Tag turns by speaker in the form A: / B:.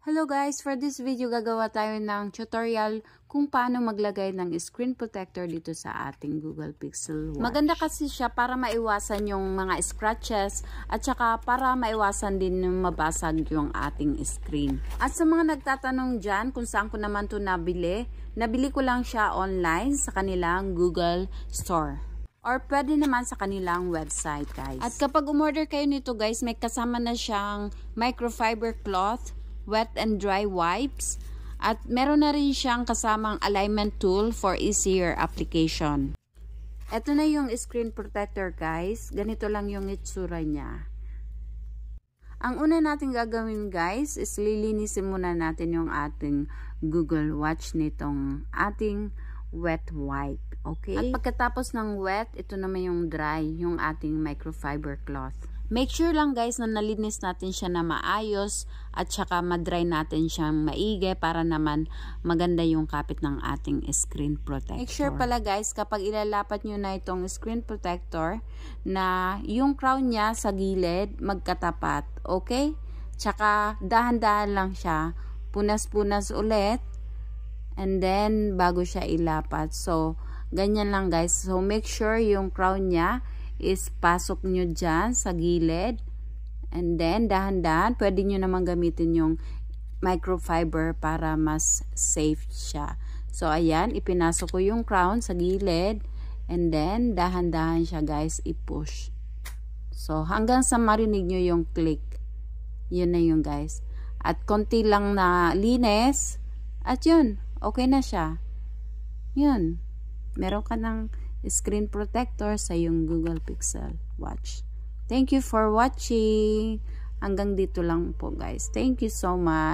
A: Hello guys, for this video gagawa tayo ng tutorial kung paano maglagay ng screen protector dito sa ating Google Pixel Watch. Maganda kasi siya para maiwasan yung mga scratches at saka para maiwasan din yung mabasag yung ating screen. At sa mga nagtatanong dyan kung saan ko naman ito nabili ko lang siya online sa kanilang Google Store. Or pwede naman sa kanilang website guys. At kapag umorder kayo nito guys, may kasama na siyang microfiber cloth, wet and dry wipes, at meron na rin siyang kasamang alignment tool for easier application. Ito na yung screen protector guys. Ganito lang yung itsura niya. Ang una natin gagawin guys is lilinisin muna natin yung ating Google Watch nitong ating wet wipe. Okay? At pagkatapos ng wet, ito naman yung dry, yung ating microfiber cloth. Make sure lang guys na nalinis natin siya na maayos at saka madry natin siyang maigi para naman maganda yung kapit ng ating screen protector. Make sure pala guys kapag ilalapat nyo na itong screen protector na yung crown niya sa gilid magkatapat. Okay? Tsaka dahan-dahan lang siya. Punas-punas ulit. And then bago siya ilapat. So ganyan lang guys. So make sure yung crown niya is pasok nyo dyan sa gilid. And then, dahan-dahan, pwede nyo naman gamitin yung microfiber para mas safe siya. So, ayan, ipinasok ko yung crown sa gilid. And then, dahan-dahan siya guys, i-push. So, hanggang sa marinig nyo yung click. Yun na yung guys. At konti lang na linis. At yun, okay na siya. Yun. Meron ka ng screen protector sa yung Google Pixel Watch. Thank you for watching. Hanggang dito lang po guys. Thank you so much.